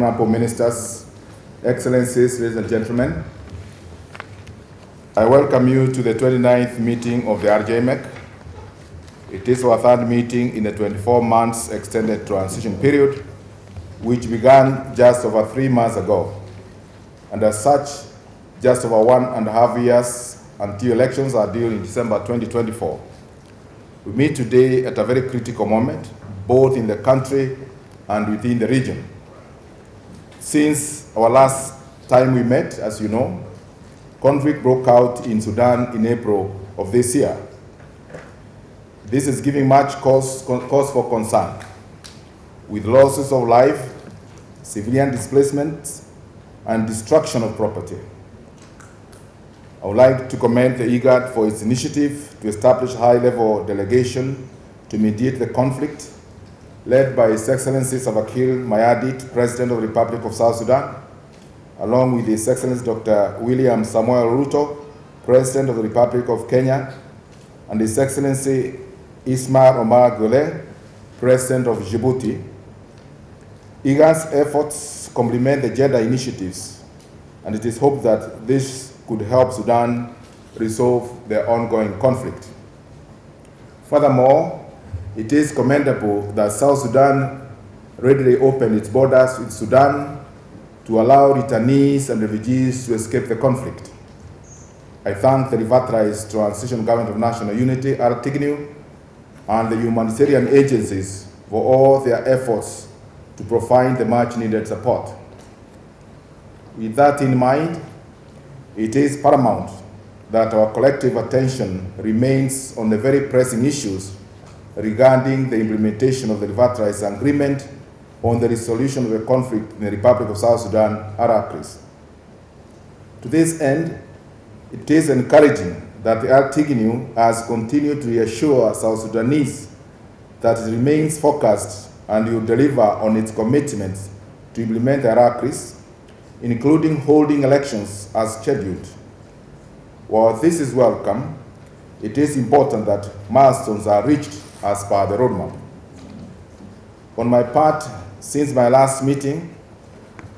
honorable ministers, excellencies, ladies and gentlemen, I welcome you to the 29th meeting of the R-JMEC. It is our third meeting in a 24 months extended transition period, which began just over 3 months ago. And as such, just over 1.5 years until elections are due in December 2024. We meet today at a very critical moment, both in the country and within the region. Since our last time we met, as you know, conflict broke out in Sudan in April of this year. This is giving much cause for concern, with losses of life, civilian displacement, and destruction of property. I would like to commend the IGAD for its initiative to establish a high-level delegation to mediate the conflict, led by His Excellency Salva Kiir Mayardit, President of the Republic of South Sudan, along with His Excellency Dr. William Samuel Ruto, President of the Republic of Kenya, and His Excellency Ismail Omar Guelleh, President of Djibouti. IGAD's efforts complement the gender initiatives, and it is hoped that this could help Sudan resolve the ongoing conflict. Furthermore, it is commendable that South Sudan readily opened its borders with Sudan to allow returnees and refugees to escape the conflict. I thank the revitalized Transition Government of National Unity, R-JMEC, and the humanitarian agencies for all their efforts to provide the much-needed support. With that in mind, it is paramount that our collective attention remains on the very pressing issues regarding the implementation of the revitalized agreement on the resolution of the conflict in the Republic of South Sudan, R-JMEC. To this end, it is encouraging that the R-JMEC has continued to reassure South Sudanese that it remains focused and will deliver on its commitments to implement the R-JMEC, including holding elections as scheduled. While this is welcome, it is important that milestones are reached as per the roadmap. On my part, since my last meeting,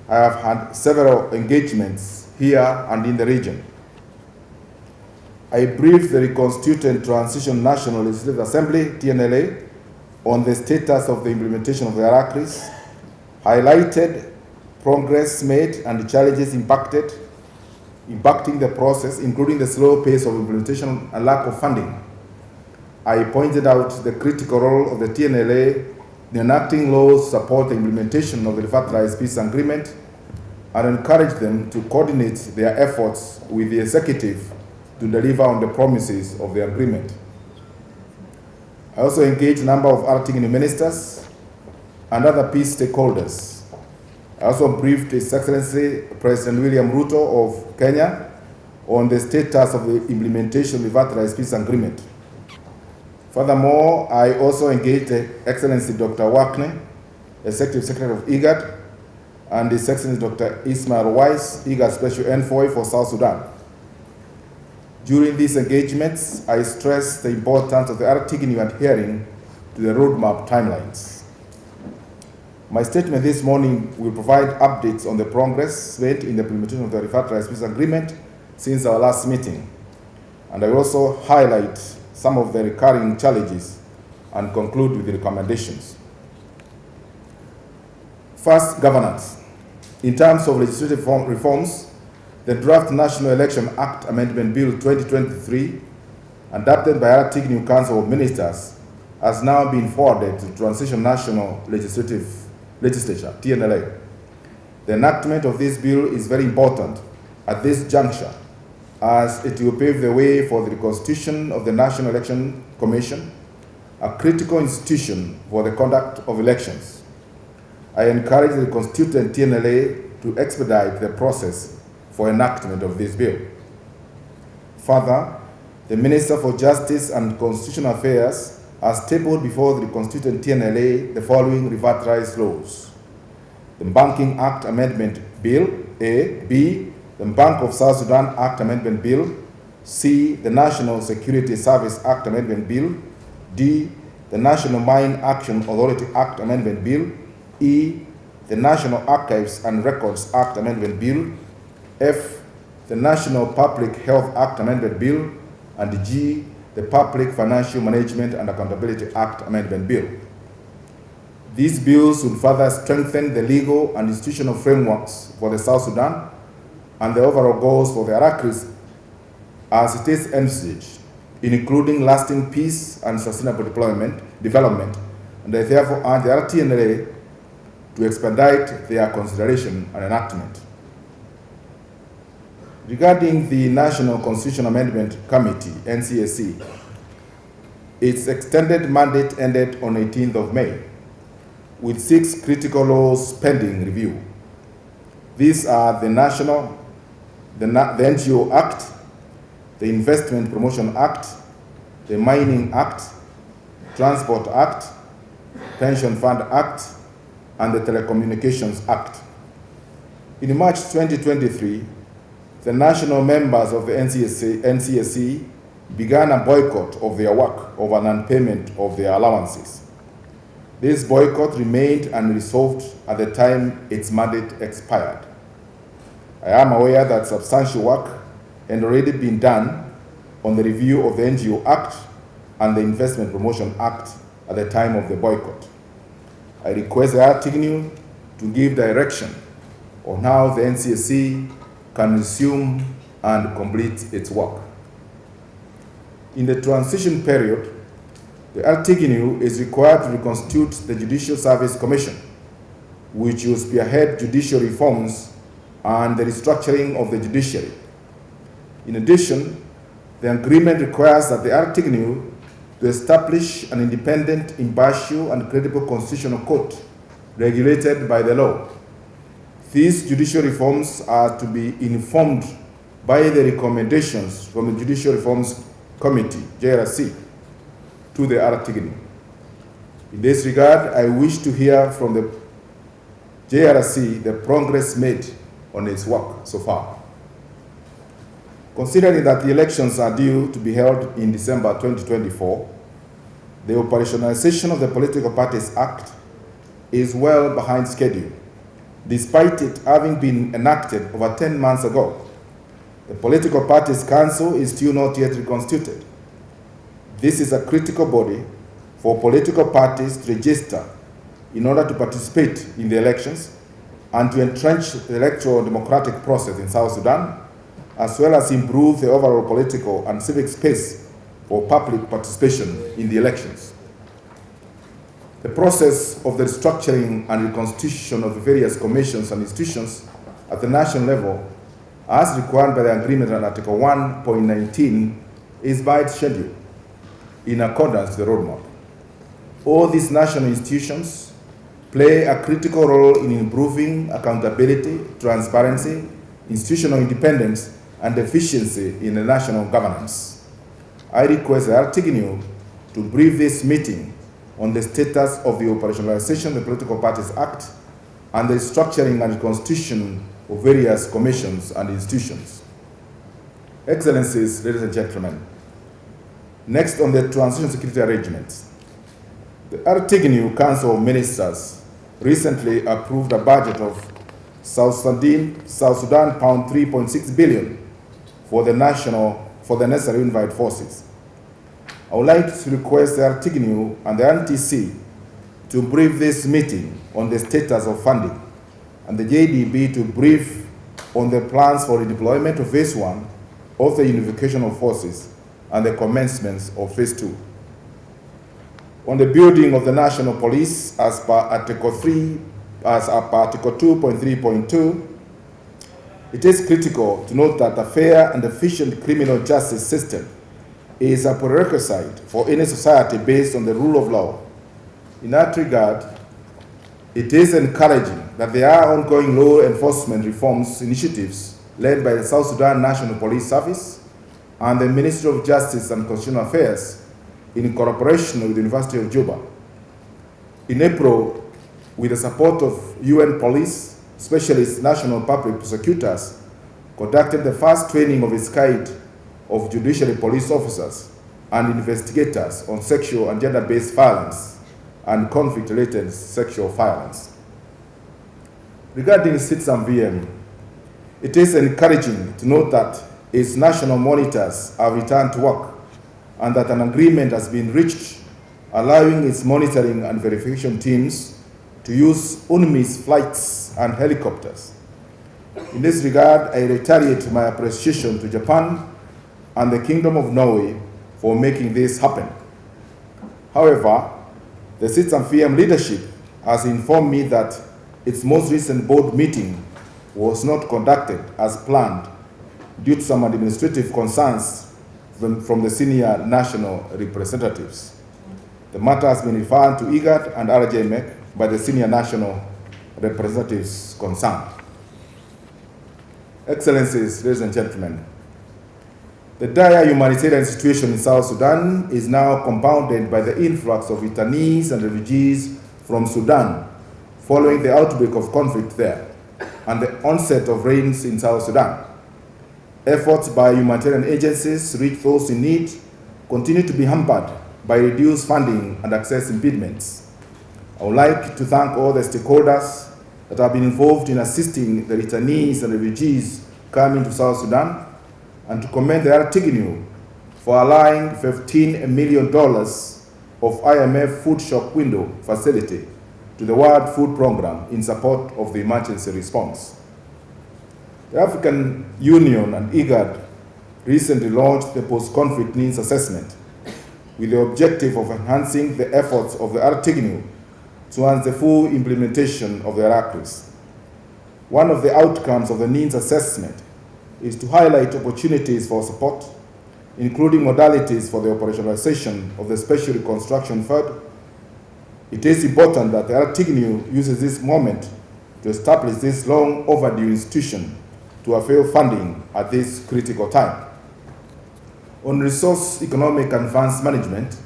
I have had several engagements here and in the region. I briefed the reconstituted Transition National Legislative Assembly, TNLA, on the status of the implementation of the R-JMEC, highlighted progress made and the challenges impacting the process, including the slow pace of implementation and lack of funding. I pointed out the critical role of the TNLA in enacting laws to support the implementation of the revitalized peace agreement and encouraged them to coordinate their efforts with the executive to deliver on the promises of the agreement. I also engaged a number of R-JMEC ministers and other peace stakeholders. I also briefed His Excellency President William Ruto of Kenya on the status of the implementation of the revitalized peace agreement. Furthermore, I also engaged His Excellency Dr. Wakne, Executive Secretary of IGAD, and His Excellency Dr. Ismail Wise, IGAD Special Envoy for South Sudan. During these engagements, I stressed the importance of the R-JMEC adhering to the roadmap timelines. My statement this morning will provide updates on the progress made in the implementation of the revitalized peace agreement since our last meeting, and I will also highlight some of the recurring challenges and conclude with the recommendations. First, governance. In terms of legislative reforms, the Draft National Election Act Amendment Bill 2023, adopted by R-JMEC Council of Ministers, has now been forwarded to Transition National Legislature, TNLA. The enactment of this bill is very important at this juncture, as it will pave the way for the reconstitution of the National Election Commission, a critical institution for the conduct of elections. I encourage the constituent TNLA to expedite the process for enactment of this bill. Further, the Minister for Justice and Constitutional Affairs has tabled before the constituent TNLA the following revitalized laws: the Banking Act Amendment Bill, A. B. The Bank of South Sudan Act Amendment Bill, C. The National Security Service Act Amendment Bill, D. The National Mine Action Authority Act Amendment Bill, E. the National Archives and Records Act Amendment Bill, F, the National Public Health Act Amendment Bill, and G, the Public Financial Management and Accountability Act Amendment Bill. These bills will further strengthen the legal and institutional frameworks for the South Sudan and the overall goals for the Iraqis as it is envisaged, including lasting peace and sustainable development, and I therefore urge the RTNLA to expedite their consideration and enactment. Regarding the National Constitution Amendment Committee, NCAC, its extended mandate ended on 18th of May, with 6 critical laws pending review. These are the NGO Act, the Investment Promotion Act, the Mining Act, Transport Act, Pension Fund Act, and the Telecommunications Act. In March 2023, the national members of the NCAC began a boycott of their work over non-payment of their allowances. This boycott remained unresolved at the time its mandate expired. I am aware that substantial work had already been done on the review of the NGO Act and the Investment Promotion Act at the time of the boycott. I request the RTGNU to give direction on how the NCAC can resume and complete its work. In the transition period, the RTGNU is required to reconstitute the Judicial Service Commission, which will spearhead judicial reforms and the restructuring of the judiciary. In addition, the agreement requires that the RTGNU to establish an independent, impartial, and credible constitutional court regulated by the law. These judicial reforms are to be informed by the recommendations from the Judicial Reforms Committee, JRC, to the RTGNU. In this regard, I wish to hear from the JRC the progress made on its work so far. Considering that the elections are due to be held in December 2024, the operationalization of the Political Parties Act is well behind schedule, despite it having been enacted over 10 months ago. The Political Parties Council is still not yet reconstituted. This is a critical body for political parties to register in order to participate in the elections and to entrench the electoral democratic process in South Sudan, as well as improve the overall political and civic space for public participation in the elections. The process of the restructuring and reconstitution of the various commissions and institutions at the national level, as required by the agreement on Article 1.19, is by its schedule, in accordance with the roadmap. All these national institutions play a critical role in improving accountability, transparency, institutional independence, and efficiency in the national governance. I request the RTGNU to brief this meeting on the status of the operationalization of the Political Parties Act and the structuring and constitution of various commissions and institutions. Excellencies, ladies and gentlemen, next on the transition security arrangements, the RTGNU Council of Ministers recently approved a budget of South Sudan pound 3.6 billion for the necessary unified forces. I would like to request the RTGNU and the NTC to brief this meeting on the status of funding, and the JDB to brief on the plans for the deployment of Phase 1 of the unification of forces and the commencements of Phase 2. On the building of the National Police as per Article 2.3.2, it is critical to note that a fair and efficient criminal justice system is a prerequisite for any society based on the rule of law. In that regard, it is encouraging that there are ongoing law enforcement reforms initiatives led by the South Sudan National Police Service and the Ministry of Justice and Constitutional Affairs in cooperation with the University of Juba. In April, with the support of UN Police, Specialist National Public Prosecutors conducted the first training of its kind of judiciary police officers and investigators on sexual and gender-based violence and conflict-related sexual violence. Regarding Citizen VM, it is encouraging to note that its national monitors have returned to work and that an agreement has been reached allowing its monitoring and verification teams to use UNMISS flights and helicopters. In this regard, I reiterate my appreciation to Japan and the Kingdom of Norway for making this happen. However, the Citizen VM leadership has informed me that its most recent board meeting was not conducted as planned due to some administrative concerns from the senior national representatives. The matter has been referred to IGAD and R-JMEC by the senior national representatives concerned. Excellencies, ladies and gentlemen, the dire humanitarian situation in South Sudan is now compounded by the influx of returnees and refugees from Sudan following the outbreak of conflict there and the onset of rains in South Sudan. Efforts by humanitarian agencies to reach those in need continue to be hampered by reduced funding and access impediments. I would like to thank all the stakeholders that have been involved in assisting the returnees and refugees coming to South Sudan, and to commend the R-JMEC for allowing $15 million of IMF food shop window facility to the World Food Programme in support of the emergency response. The African Union and IGAD recently launched the post-conflict needs assessment with the objective of enhancing the efforts of the R-JMEC towards the full implementation of the RACRIS. One of the outcomes of the needs assessment is to highlight opportunities for support, including modalities for the operationalization of the Special Reconstruction Fund. It is important that the R-JMEC uses this moment to establish this long overdue institution to avail funding at this critical time. On resource economic and funds management,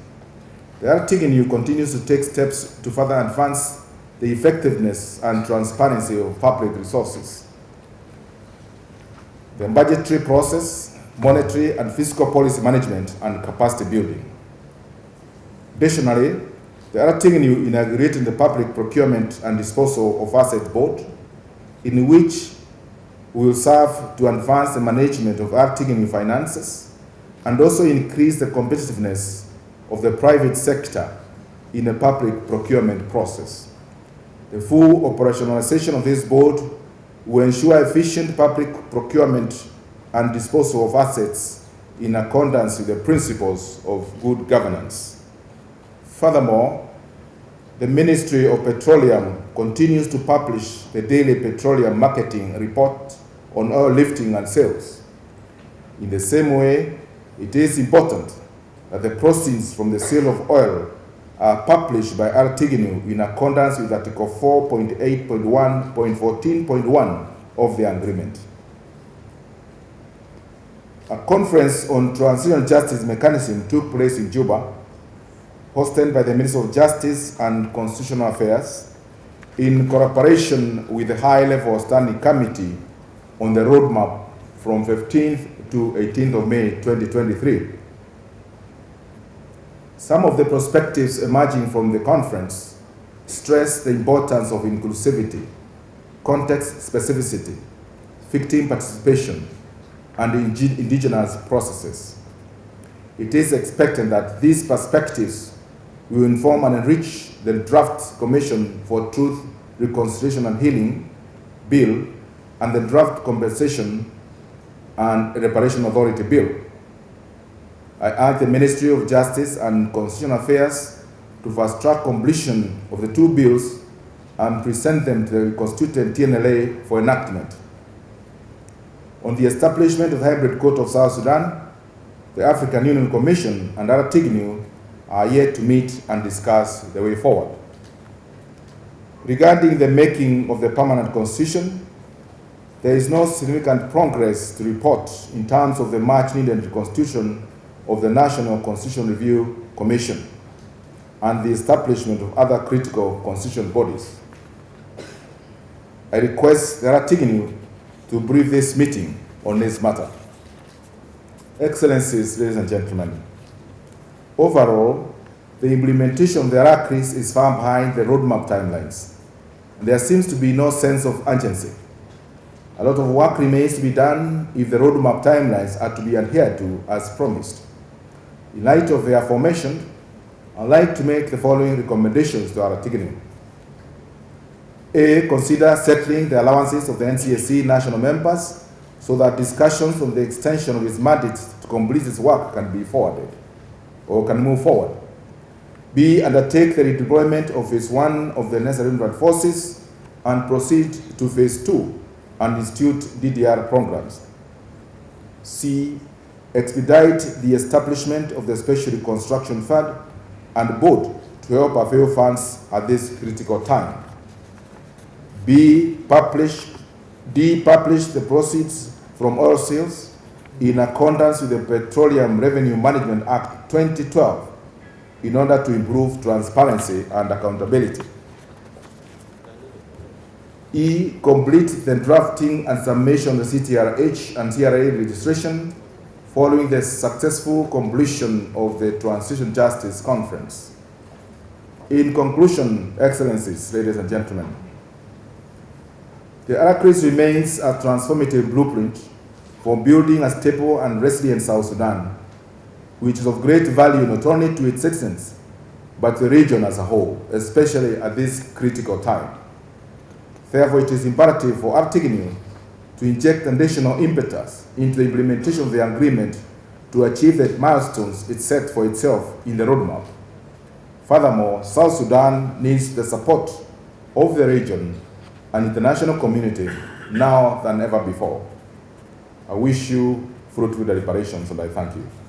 the R-JMEC continues to take steps to further advance the effectiveness and transparency of public resources. The budgetary process, monetary and fiscal policy management, and capacity building. Additionally, the R-JMEC inaugurated the Public Procurement and Disposal of Assets Board, in which we will serve to advance the management of R-JMEC finances and also increase the competitiveness of the private sector in the public procurement process. The full operationalization of this board will ensure efficient public procurement and disposal of assets in accordance with the principles of good governance. Furthermore, the Ministry of Petroleum continues to publish the daily petroleum marketing report on oil lifting and sales. In the same way, it is important that the proceeds from the sale of oil are published by R-JMEC in accordance with Article 4.8.1.14.1 of the agreement. A conference on transitional justice mechanism took place in Juba, hosted by the Minister of Justice and Constitutional Affairs in cooperation with the High-Level Standing Committee on the roadmap from 15th to 18th of May 2023. Some of the perspectives emerging from the conference stress the importance of inclusivity, context specificity, victim participation, and indigenous processes. It is expected that these perspectives will inform and enrich the draft Commission for Truth, Reconciliation and Healing Bill and the draft Compensation and Reparation Authority Bill. I urge the Ministry of Justice and Constitutional Affairs to fast-track completion of the two bills and present them to the constituent TNLA for enactment. On the establishment of the Hybrid Court of South Sudan, the African Union Commission and R-JMEC are yet to meet and discuss the way forward. Regarding the making of the permanent constitution, there is no significant progress to report in terms of the much-needed reconstitution of the National Constitution Review Commission and the establishment of other critical constitutional bodies. I request the R-JMEC to brief this meeting on this matter. Excellencies, ladies and gentlemen, overall, the implementation of the RACRIS is far behind the roadmap timelines. There seems to be no sense of urgency. A lot of work remains to be done if the roadmap timelines are to be adhered to as promised. In light of the aforementioned, I'd like to make the following recommendations to our Tigini. A, consider settling the allowances of the NCSC national members so that discussions on the extension of its mandate to complete its work can be forwarded or can move forward. B, undertake the redeployment of phase 1 of the necessary infantry forces and proceed to phase 2 and institute DDR programs. C, expedite the establishment of the Special Reconstruction Fund and board to help avail funds at this critical time. B, publish the proceeds from oil sales in accordance with the Petroleum Revenue Management Act 2012 in order to improve transparency and accountability. E, complete the drafting and submission of the CTRH and TRA registration following the successful completion of the Transition Justice Conference. In conclusion, Excellencies, ladies and gentlemen, the RCRIS remains a transformative blueprint for building a stable and resilient South Sudan, which is of great value not only to its citizens, but the region as a whole, especially at this critical time. Therefore, it is imperative for Artigny to inject additional impetus into the implementation of the agreement to achieve the milestones it set for itself in the roadmap. Furthermore, South Sudan needs the support of the region and international community now than ever before. I wish you fruitful deliberations and I thank you.